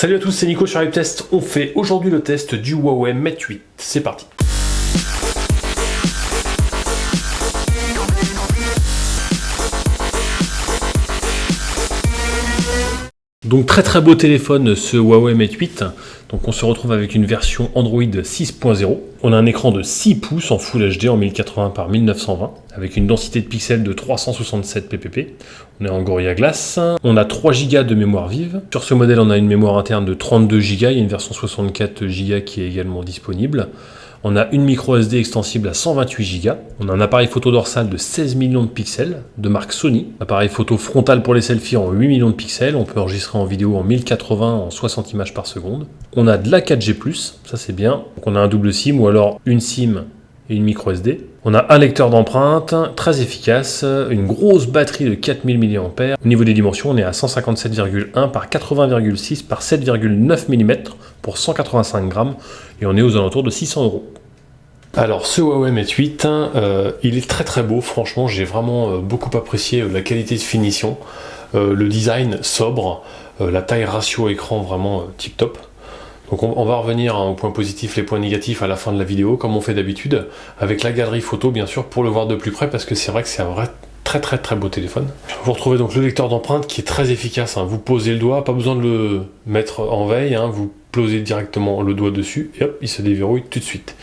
Salut à tous, c'est Nico sur LiveTest. On fait aujourd'hui le test du Huawei Mate 8. C'est parti. Donc très beau téléphone ce Huawei Mate 8. Donc on se retrouve avec une version Android 6.0. On a un écran de 6 pouces en Full HD en 1080 par 1920 avec une densité de pixels de 367 ppp. On est en Gorilla Glass. On a 3 Go de mémoire vive. Sur ce modèle, on a une mémoire interne de 32 Go. Il y a une version 64 Go qui est également disponible. On a une micro SD extensible à 128 Go. On a un appareil photo dorsal de 16 millions de pixels de marque Sony. Appareil photo frontal pour les selfies en 8 millions de pixels. On peut enregistrer en vidéo en 1080 en 60 images par seconde. On a de la 4G+, ça c'est bien. Donc on a un double SIM ou alors une SIM et une micro SD. On a un lecteur d'empreintes très efficace, une grosse batterie de 4000 mAh. Au niveau des dimensions, on est à 157,1 par 80,6 par 7,9 mm pour 185 grammes et on est aux alentours de 600 €. Alors ce Huawei Mate 8, il est très beau, franchement j'ai vraiment beaucoup apprécié la qualité de finition, le design sobre, la taille ratio écran vraiment tip top. Donc on va revenir aux points positifs, les points négatifs à la fin de la vidéo, comme on fait d'habitude, avec la galerie photo bien sûr pour le voir de plus près, parce que c'est vrai que c'est un vrai très beau téléphone. Vous retrouvez donc le lecteur d'empreintes qui est très efficace, hein. Vous posez le doigt, pas besoin de le mettre en veille, hein. Vous posez directement le doigt dessus et hop, il se déverrouille tout de suite.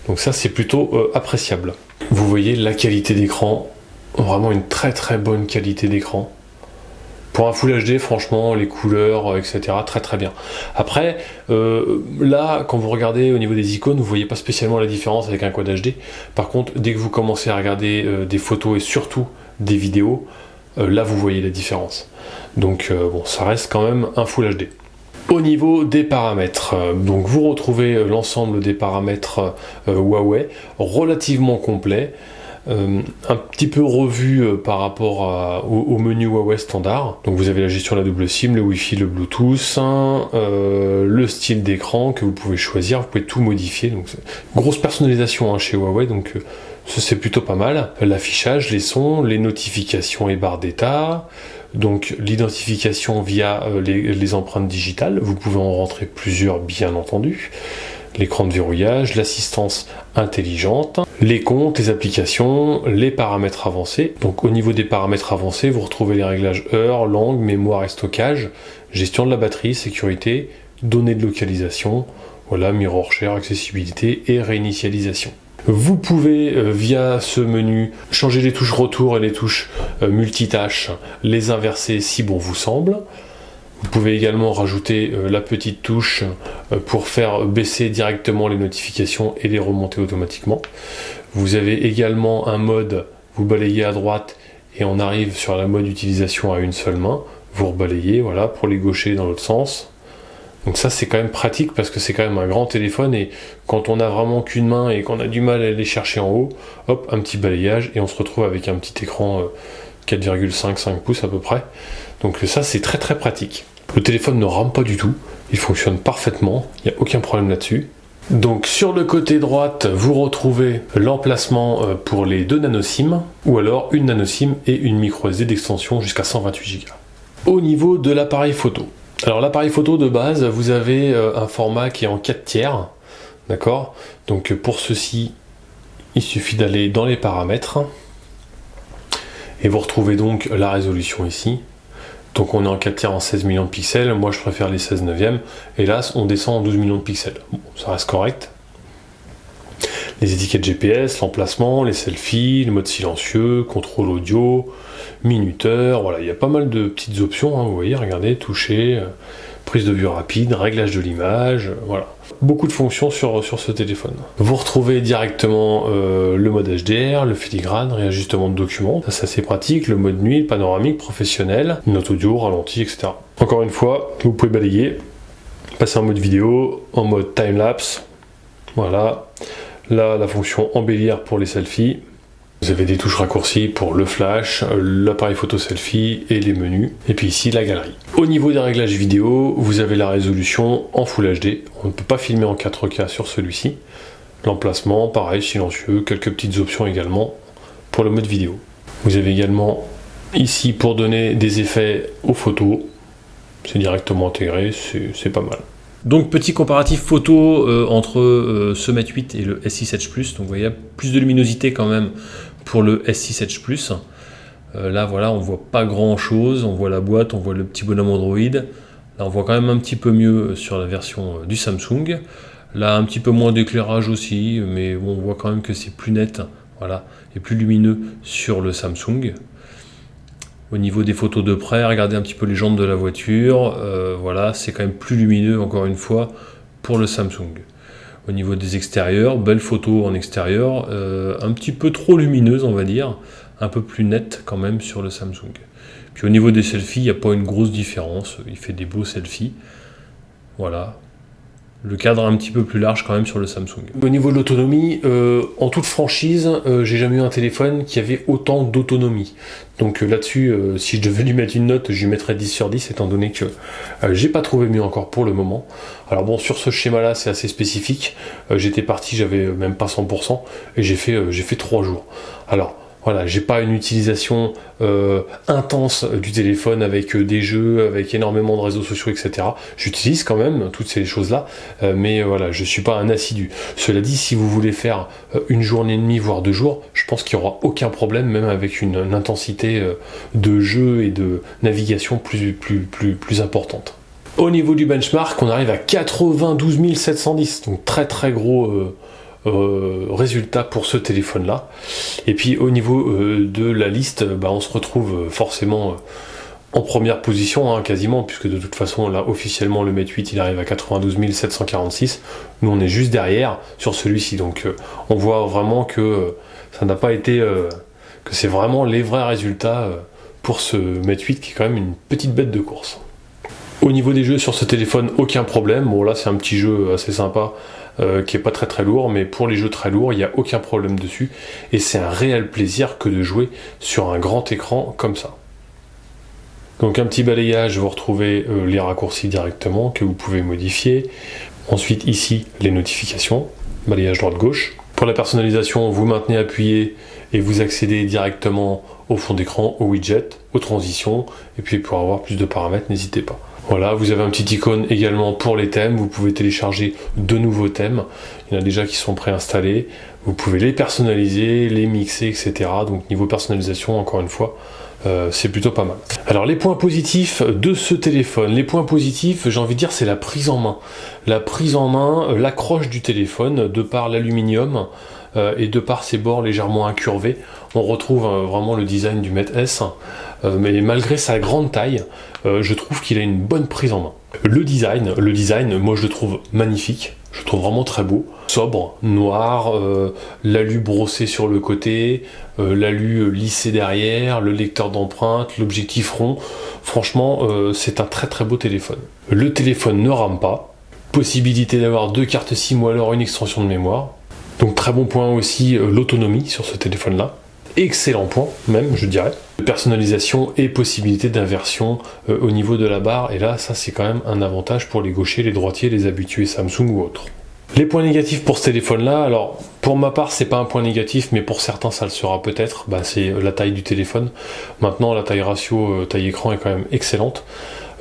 Donc ça c'est plutôt appréciable. Vous voyez la qualité d'écran, vraiment une très bonne qualité d'écran. Pour un Full HD, franchement, les couleurs, etc., très bien. Après, là, quand vous regardez au niveau des icônes, vous voyez pas spécialement la différence avec un Quad HD. Par contre, dès que vous commencez à regarder des photos et surtout des vidéos, là, vous voyez la différence. Donc, bon, ça reste quand même un Full HD. Au niveau des paramètres, donc vous retrouvez l'ensemble des paramètres Huawei, relativement complet. Un petit peu revu par rapport au menu Huawei standard. Donc vous avez la gestion de la double SIM, le Wi-Fi, le Bluetooth, le style d'écran que vous pouvez choisir, vous pouvez tout modifier. Donc grosse personnalisation hein, chez Huawei, donc ça c'est plutôt pas mal. L'affichage, les sons, les notifications et barres d'état. Donc l'identification via les empreintes digitales, vous pouvez en rentrer plusieurs bien entendu. L'écran de verrouillage, l'assistance intelligente, les comptes, les applications, les paramètres avancés. Donc au niveau des paramètres avancés, vous retrouvez les réglages heure, langue, mémoire et stockage, gestion de la batterie, sécurité, données de localisation, voilà, mirror share, accessibilité et réinitialisation. Vous pouvez, via ce menu, changer les touches retour et les touches multitâches, les inverser si bon vous semble. Vous pouvez également rajouter la petite touche pour faire baisser directement les notifications et les remonter automatiquement. Vous avez également un mode, vous balayez à droite et on arrive sur la mode utilisation à une seule main. Vous rebalayez, voilà, pour les gauchers dans l'autre sens. Donc ça c'est quand même pratique parce que c'est quand même un grand téléphone et quand on a vraiment qu'une main et qu'on a du mal à aller chercher en haut, hop, un petit balayage et on se retrouve avec un petit écran 4,5 pouces à peu près. Donc ça c'est très pratique. Le téléphone ne rame pas du tout, il fonctionne parfaitement, il n'y a aucun problème là-dessus. Donc sur le côté droite, vous retrouvez l'emplacement pour les 2 nano SIM, ou alors une nano SIM et une micro SD d'extension jusqu'à 128 Go. Au niveau de l'appareil photo. Alors l'appareil photo de base, vous avez un format qui est en 4/3, d'accord? Donc pour ceci, il suffit d'aller dans les paramètres, et vous retrouvez donc la résolution ici. Donc on est en 4/3 en 16 millions de pixels, moi je préfère les 16/9, et là on descend en 12 millions de pixels. Bon, ça reste correct. Les étiquettes GPS, l'emplacement, les selfies, le mode silencieux, contrôle audio, minuteur, voilà, il y a pas mal de petites options, hein, vous voyez, regardez, toucher, prise de vue rapide, réglage de l'image, voilà. Beaucoup de fonctions sur ce téléphone. Vous retrouvez directement le mode HDR, le filigrane, réajustement de documents, ça c'est assez pratique, le mode nuit, le panoramique, professionnel, note audio, ralenti, etc. Encore une fois, vous pouvez balayer, passer en mode vidéo, en mode time-lapse, voilà. Là, la fonction embellir pour les selfies. Vous avez des touches raccourcies pour le flash, l'appareil photo selfie et les menus. Et puis ici, la galerie. Au niveau des réglages vidéo, vous avez la résolution en Full HD. On ne peut pas filmer en 4K sur celui-ci. L'emplacement, pareil, silencieux. Quelques petites options également pour le mode vidéo. Vous avez également ici pour donner des effets aux photos. c'est directement intégré, c'est pas mal. Donc petit comparatif photo entre ce Mate 8 et le S6 Edge Plus. Donc vous voyez, il y a plus de luminosité quand même pour le S6 Edge Plus. Là voilà, on voit pas grand chose, on voit la boîte, on voit le petit bonhomme Android. Là on voit quand même un petit peu mieux sur la version du Samsung. Là un petit peu moins d'éclairage aussi, mais bon, on voit quand même que c'est plus net, voilà, et plus lumineux sur le Samsung. Au niveau des photos de près, regardez un petit peu les jantes de la voiture, voilà, c'est quand même plus lumineux encore une fois pour le Samsung. Au niveau des extérieurs, belle photo en extérieur, un petit peu trop lumineuse on va dire, un peu plus nette quand même sur le Samsung. Puis au niveau des selfies, il n'y a pas une grosse différence, il fait des beaux selfies, voilà. Le cadre un petit peu plus large quand même sur le Samsung. Au niveau de l'autonomie, en toute franchise, j'ai jamais eu un téléphone qui avait autant d'autonomie. Donc là-dessus, si je devais lui mettre une note, je lui mettrais 10 sur 10, étant donné que j'ai pas trouvé mieux encore pour le moment. Alors bon, sur ce schéma-là, c'est assez spécifique. J'étais parti, j'avais même pas 100%, et j'ai fait 3 jours. Alors, voilà, j'ai pas une utilisation intense du téléphone avec des jeux, avec énormément de réseaux sociaux, etc. J'utilise quand même toutes ces choses-là, mais voilà, je suis pas un assidu. Cela dit, si vous voulez faire une journée et demie, voire 2 jours, je pense qu'il n'y aura aucun problème, même avec une intensité de jeu et de navigation plus importante. Au niveau du benchmark, on arrive à 92 710, donc très très gros résultat pour ce téléphone là. Et puis au niveau de la liste, on se retrouve forcément en première position, hein, quasiment, puisque de toute façon là officiellement le Mate 8 il arrive à 92 746, nous on est juste derrière sur celui-ci, donc on voit vraiment que ça n'a pas été que c'est vraiment les vrais résultats pour ce Mate 8 qui est quand même une petite bête de course. Au niveau des jeux sur ce téléphone, aucun problème. Bon là c'est un petit jeu assez sympa qui est pas très très lourd, mais pour les jeux très lourds, il n'y a aucun problème dessus. Et c'est un réel plaisir que de jouer sur un grand écran comme ça. Donc un petit balayage, vous retrouvez les raccourcis directement que vous pouvez modifier. Ensuite ici, les notifications, balayage droite-gauche. Pour la personnalisation, vous maintenez appuyé et vous accédez directement au fond d'écran, au widget, aux transitions. Et puis pour avoir plus de paramètres, n'hésitez pas. Voilà, vous avez un petit icône également pour les thèmes, vous pouvez télécharger de nouveaux thèmes, il y en a déjà qui sont préinstallés, vous pouvez les personnaliser, les mixer, etc. Donc niveau personnalisation, encore une fois, c'est plutôt pas mal. Alors les points positifs de ce téléphone, les points positifs, j'ai envie de dire, c'est la prise en main. La prise en main, l'accroche du téléphone, de par l'aluminium et de par ses bords légèrement incurvés, on retrouve vraiment le design du Mate S, mais malgré sa grande taille, je trouve qu'il a une bonne prise en main. Le design, moi je le trouve magnifique, je le trouve vraiment très beau, sobre, noir, l'alu brossé sur le côté, l'alu lissé derrière, le lecteur d'empreintes, l'objectif rond. Franchement, c'est un très très beau téléphone. Le téléphone ne rame pas, possibilité d'avoir 2 cartes SIM ou alors une extension de mémoire. Donc très bon point aussi, l'autonomie sur ce téléphone-là. Excellent point même, je dirais. Personnalisation et possibilité d'inversion au niveau de la barre. Et là, ça c'est quand même un avantage pour les gauchers, les droitiers, les habitués Samsung ou autres. Les points négatifs pour ce téléphone-là, alors pour ma part c'est pas un point négatif, mais pour certains ça le sera peut-être, c'est la taille du téléphone. Maintenant la taille ratio, taille écran est quand même excellente.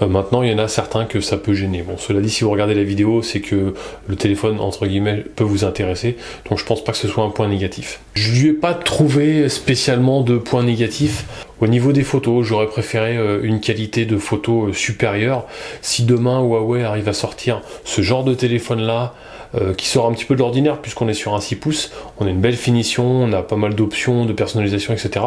Maintenant, il y en a certains que ça peut gêner. Bon, cela dit, si vous regardez la vidéo, c'est que le téléphone, entre guillemets, peut vous intéresser. Donc, je pense pas que ce soit un point négatif. Je lui ai pas trouvé spécialement de point négatif. Au niveau des photos, j'aurais préféré une qualité de photo supérieure. Si demain, Huawei arrive à sortir ce genre de téléphone-là, qui sort un petit peu de l'ordinaire puisqu'on est sur un 6 pouces, on a une belle finition, on a pas mal d'options de personnalisation, etc.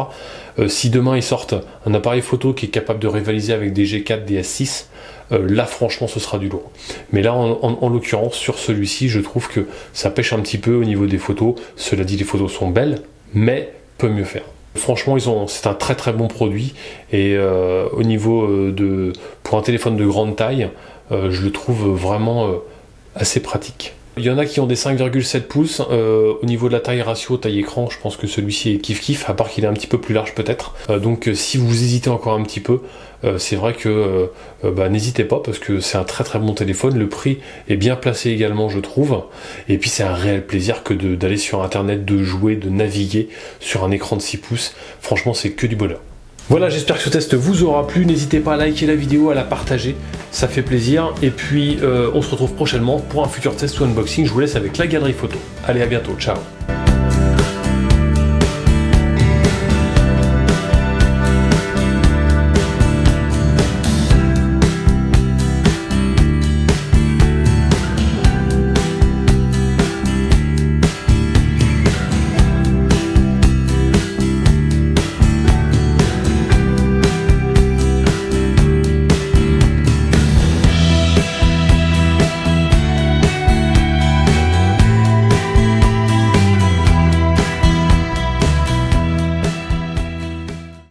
Si demain ils sortent un appareil photo qui est capable de rivaliser avec des G4, des S6, là franchement ce sera du lourd. Mais là en l'occurrence sur celui-ci, je trouve que ça pêche un petit peu au niveau des photos. Cela dit, les photos sont belles, mais peut mieux faire. Franchement, c'est un très très bon produit et au niveau pour un téléphone de grande taille, je le trouve vraiment assez pratique. Il y en a qui ont des 5,7 pouces, au niveau de la taille ratio, taille écran, je pense que celui-ci est kiff-kiff, à part qu'il est un petit peu plus large peut-être. Donc si vous hésitez encore un petit peu, c'est vrai que n'hésitez pas, parce que c'est un très très bon téléphone, le prix est bien placé également je trouve, et puis c'est un réel plaisir que d'aller sur internet, de jouer, de naviguer sur un écran de 6 pouces, franchement c'est que du bonheur. Voilà, j'espère que ce test vous aura plu. N'hésitez pas à liker la vidéo, à la partager, ça fait plaisir. Et puis on se retrouve prochainement pour un futur test ou unboxing. Je vous laisse avec la galerie photo. Allez, à bientôt, ciao.